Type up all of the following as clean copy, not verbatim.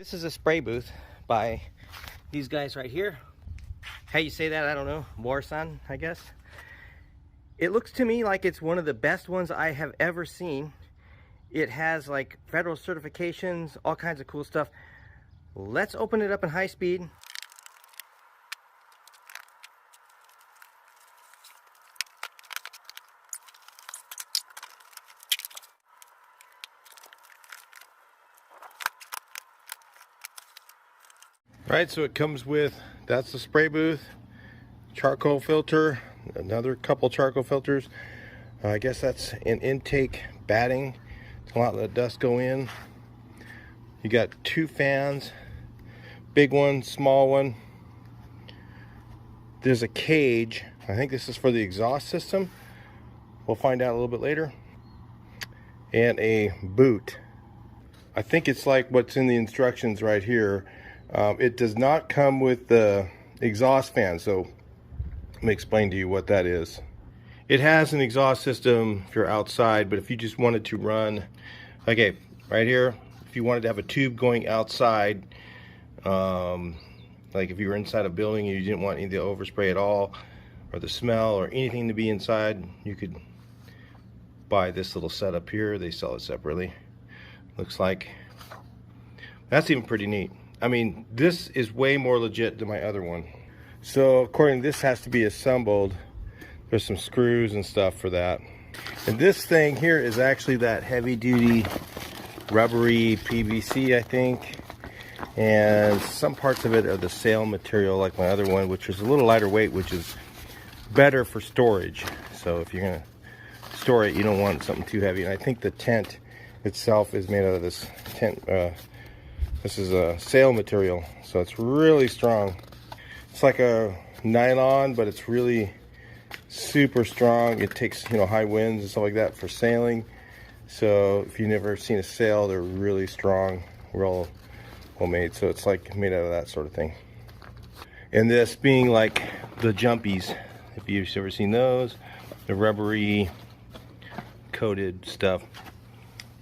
This is a spray booth by these guys right here. How you say that, I don't know. WARSUN, I guess. It looks to me like it's one of the best ones I have ever seen. It has like federal certifications, all kinds of cool stuff. Let's open it up in high speed. Right, so it comes with, that's the spray booth, charcoal filter, another couple charcoal filters. I guess that's an intake batting to not let dust go in. You got 2 fans, big one, small one. There's a cage. I think this is for the exhaust system. We'll find out a little bit later. And a boot. I think it's like what's in the instructions right here. It does not come with the exhaust fan, so let me explain to you what that is. It has an exhaust system if you're outside, but if you just wanted to run, okay, right here, if you wanted to have a tube going outside, like if you were inside a building and you didn't want any of the overspray at all, or the smell, or anything to be inside, you could buy this little setup here. They sell it separately. Looks like. That's even pretty neat. I mean, this is way more legit than my other one. So according to this, has to be assembled. There's some screws and stuff for that. And this thing here is actually that heavy duty rubbery PVC, I think. And some parts of it are the sail material like my other one, which is a little lighter weight, which is better for storage. So if you're gonna store it, you don't want something too heavy. And I think the tent itself is made out of this tent, this is a sail material, so it's really strong. It's like a nylon, but it's really super strong. It takes, you know, high winds and stuff like that for sailing. So if you've never seen a sail, they're really strong, well made. So it's like made out of that sort of thing. And this being like the jumpies, if you've ever seen those, the rubbery coated stuff.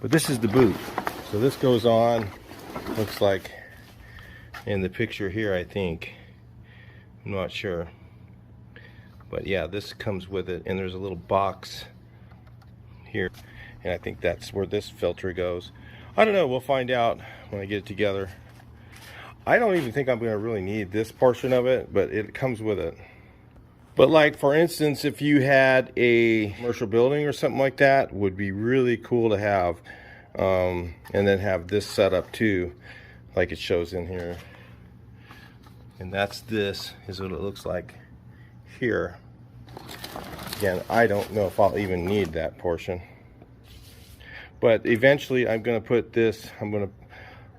But this is the boot. So this goes on. Looks like in the picture here, I think. I'm not sure. But yeah, this comes with it, and there's a little box here. And I think that's where this filter goes. I don't know, we'll find out when I get it together. I don't even think I'm gonna really need this portion of it, but it comes with it. But like, for instance, if you had a commercial building or something like that, would be really cool to have. And then have this set up too, like it shows in here. And this is what it looks like here. Again, I don't know if I'll even need that portion. But eventually I'm gonna put this,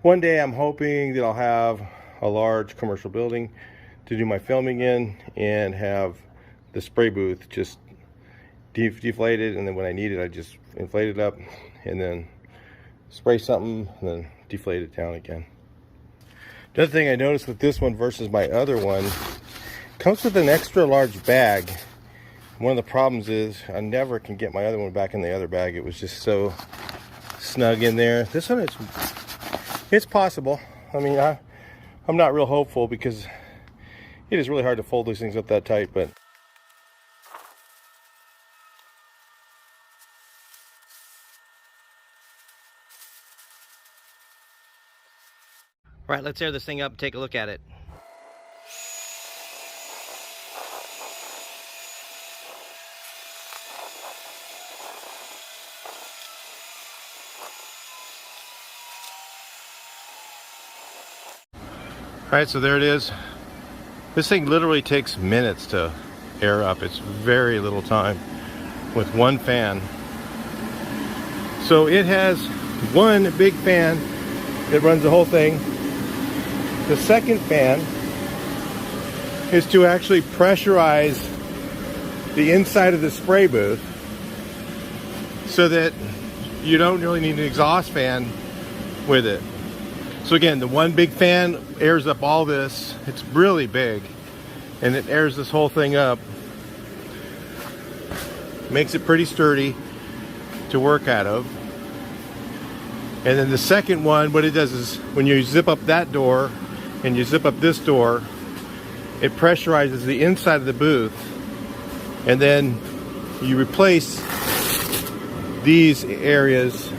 one day I'm hoping that I'll have a large commercial building to do my filming in and have the spray booth just deflated, and then when I need it, I just inflate it up and then spray something and then deflate it down again. The other thing I noticed with this one versus my other one, comes with an extra large bag. One of the problems is I never can get my other one back in the other bag. It was just so snug in there. This one, it's possible. I mean, I'm not real hopeful because it is really hard to fold these things up that tight, but all right, let's air this thing up and take a look at it. All right, so there it is. This thing literally takes minutes to air up. It's very little time with one fan. So it has one big fan that runs the whole thing. The second fan is to actually pressurize the inside of the spray booth so that you don't really need an exhaust fan with it. So again, the one big fan airs up all this. It's really big, and it airs this whole thing up. Makes it pretty sturdy to work out of. And then the second one, what it does is when you zip up that door and you zip up this door, it pressurizes the inside of the booth, and then you replace these areas.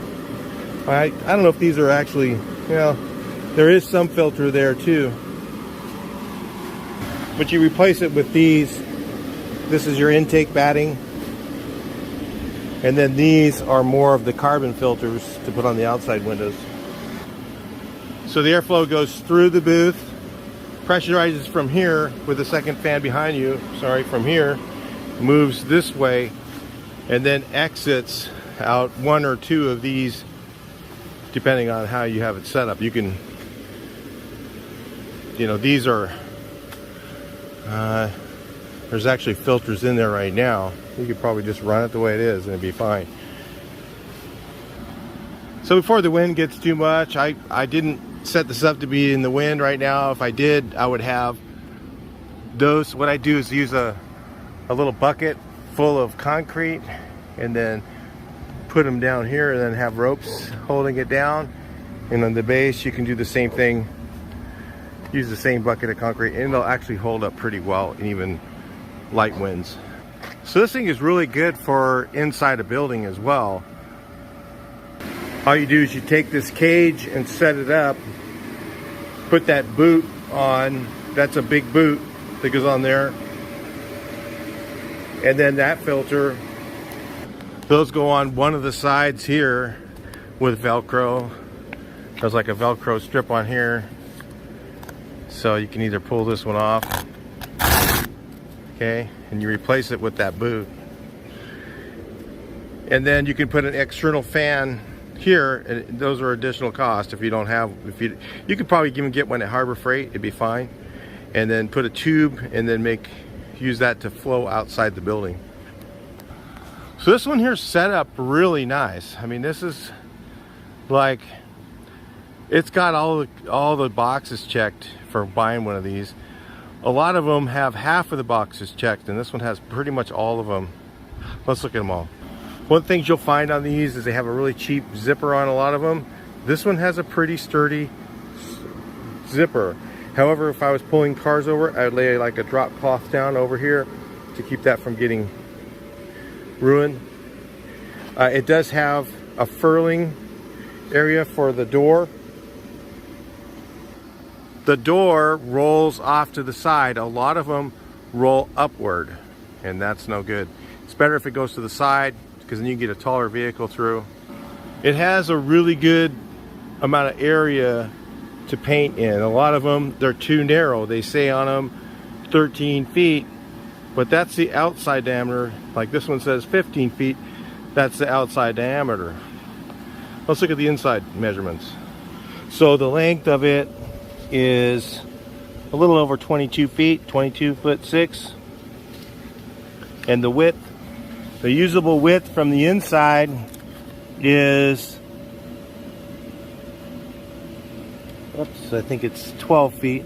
I don't know if these are actually, you know, there is some filter there too, but you replace it with these. This is your intake batting, and then these are more of the carbon filters to put on the outside windows. So the airflow goes through the booth, pressurizes from here with the second fan behind you, sorry, from here, moves this way, and then exits out one or two of these, depending on how you have it set up. You can, you know, these are, there's actually filters in there right now. You could probably just run it the way it is and it'd be fine. So before the wind gets too much, I didn't set this up to be in the wind right now. If I did, I would have those. What I do is use a little bucket full of concrete and then put them down here and then have ropes holding it down. And on the base, you can do the same thing. Use the same bucket of concrete and it'll actually hold up pretty well in even light winds. So this thing is really good for inside a building as well. All you do is you take this cage and set it up, put that boot on. That's a big boot that goes on there, and then that filter, those go on one of the sides here with Velcro. There's like a Velcro strip on here, so you can either pull this one off, okay, and you replace it with that boot. And then you can put an external fan here, and those are additional costs. If you don't have, you could probably even get one at Harbor Freight, it'd be fine. And then put a tube and then use that to flow outside the building. So this one here is set up really nice. I mean, this is like, it's got all the boxes checked for buying one of these. A lot of them have half of the boxes checked, and this one has pretty much all of them. Let's look at them all. One of the things you'll find on these is they have a really cheap zipper on a lot of them. This one has a pretty sturdy zipper. However, if I was pulling cars over, I'd lay like a drop cloth down over here to keep that from getting ruined. It does have a furling area for the door. The door rolls off to the side. A lot of them roll upward, and that's no good. It's better if it goes to the side, because then you get a taller vehicle through. It has a really good amount of area to paint in. A lot of them, they're too narrow. They say on them 13 feet, but that's the outside diameter. Like this one says 15 feet, that's the outside diameter. Let's look at the inside measurements. So the length of it is a little over 22 feet, 22'6", and the width, the usable width from the inside is, oops, I think it's 12 feet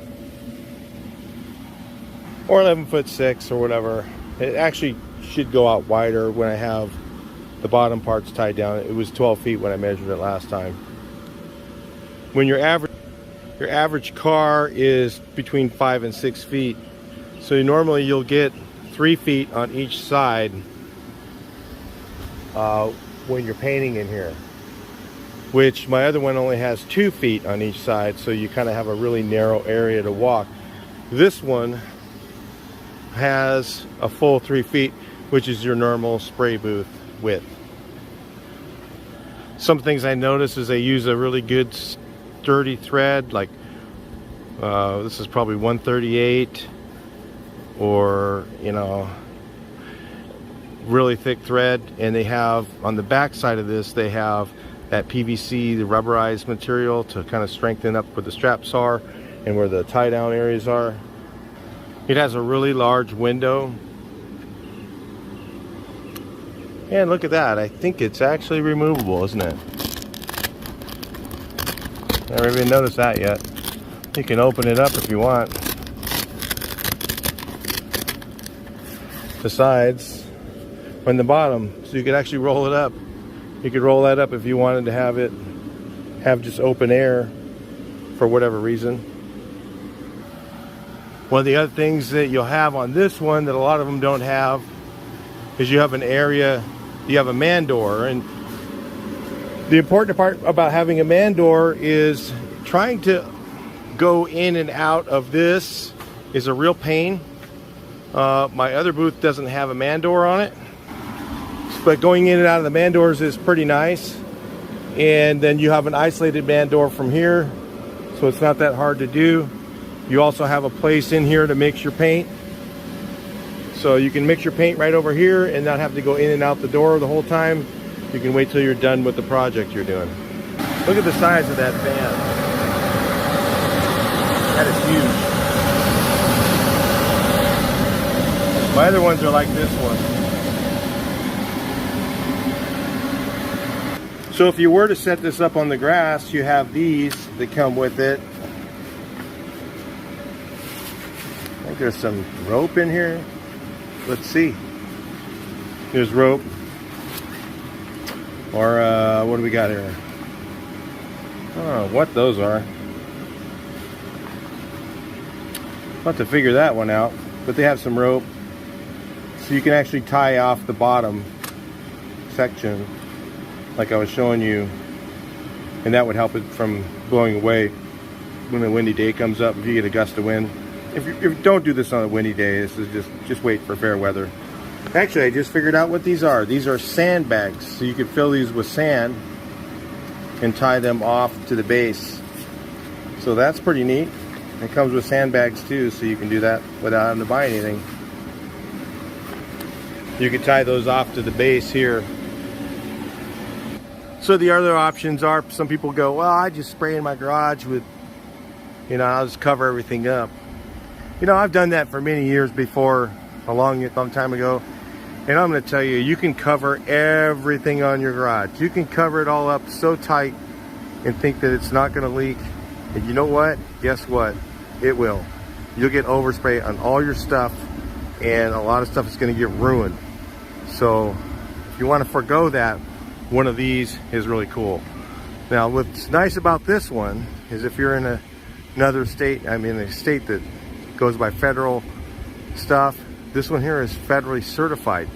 or 11'6" or whatever. It actually should go out wider when I have the bottom parts tied down. It was 12 feet when I measured it last time. When your average car is between 5 and 6 feet, so normally you'll get 3 feet on each side when you're painting in here, which my other one only has 2 feet on each side, so you kind of have a really narrow area to walk. This one has a full 3 feet, which is your normal spray booth width. Some things I notice is they use a really good sturdy thread, like this is probably 138, or you know, really thick thread. And they have on the back side of this, they have that PVC, the rubberized material, to kind of strengthen up where the straps are and where the tie down areas are. It has a really large window, and look at that, I think it's actually removable, isn't it? Never even noticed that yet. You can open it up if you want. The sides and the bottom, so you could actually roll it up. You could roll that up if you wanted to have it have just open air for whatever reason. One of the other things that you'll have on this one that a lot of them don't have is you have an area, you have a man door. And the important part about having a man door is trying to go in and out of this is a real pain. My other booth doesn't have a man door on it, but going in and out of the man doors is pretty nice. And then you have an isolated man door from here, so it's not that hard to do. You also have a place in here to mix your paint, so you can mix your paint right over here and not have to go in and out the door the whole time. You can wait till you're done with the project you're doing. Look at the size of that fan. That is huge. My other ones are like this one. So if you were to set this up on the grass, you have these that come with it. I think there's some rope in here. Let's see. There's rope. Or what do we got here? I don't know what those are. I'll have to figure that one out. But they have some rope, so you can actually tie off the bottom section like I was showing you, and that would help it from blowing away when a windy day comes up. If you get a gust of wind, if you don't do this on a windy day, this is just wait for fair weather. Actually, I just figured out what these are. These are sandbags, so you can fill these with sand and tie them off to the base. So that's pretty neat. It comes with sandbags too, so you can do that without having to buy anything. You can tie those off to the base here. So the other options are, some people go, well, I just spray in my garage with, you know, I'll just cover everything up. You know, I've done that for many years before, a long time ago. And I'm going to tell you, you can cover everything on your garage. You can cover it all up so tight and think that it's not going to leak. And you know what? Guess what? It will. You'll get overspray on all your stuff, and a lot of stuff is going to get ruined. So if you want to forego that, one of these is really cool. Now, what's nice about this one is if you're in another state, I mean a state that goes by federal stuff, this one here is federally certified.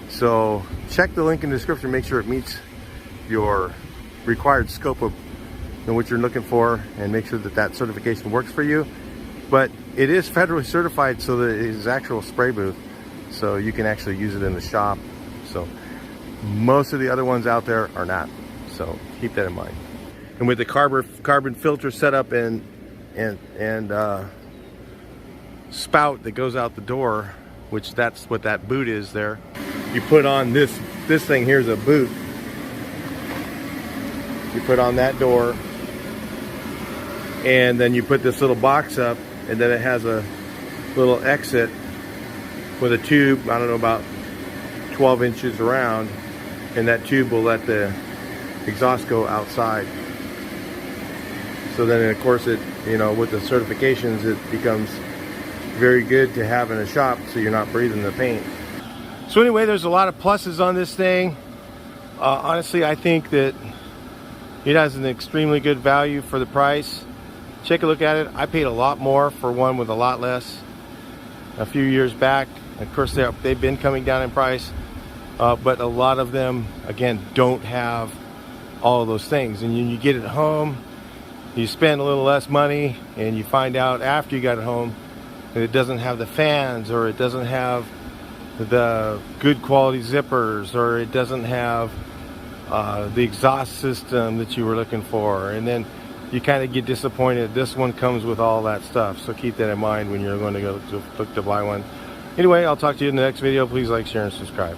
So check the link in the description, make sure it meets your required scope of what you're looking for, and make sure that that certification works for you. But it is federally certified, so that it is actual spray booth, so you can actually use it in the shop. So most of the other ones out there are not, so keep that in mind. And with the carbon filter setup and spout that goes out the door, which that's what that boot is there, you put on this thing. Here's a boot. You put on that door, and then you put this little box up, and then it has a little exit with a tube, I don't know, about 12 inches around, and that tube will let the exhaust go outside. So then, of course, it, you know, with the certifications, it becomes very good to have in a shop, so you're not breathing the paint. So anyway, there's a lot of pluses on this thing. Honestly, I think that it has an extremely good value for the price. Take a look at it. I paid a lot more for one with a lot less a few years back. Of course, they've been coming down in price, but a lot of them, again, don't have all of those things. And you get it home, you spend a little less money, and you find out after you got it home that it doesn't have the fans, or it doesn't have the good quality zippers, or it doesn't have the exhaust system that you were looking for. And then you kind of get disappointed. This one comes with all that stuff, so keep that in mind when you're going to go to look to buy one. Anyway, I'll talk to you in the next video. Please like, share, and subscribe.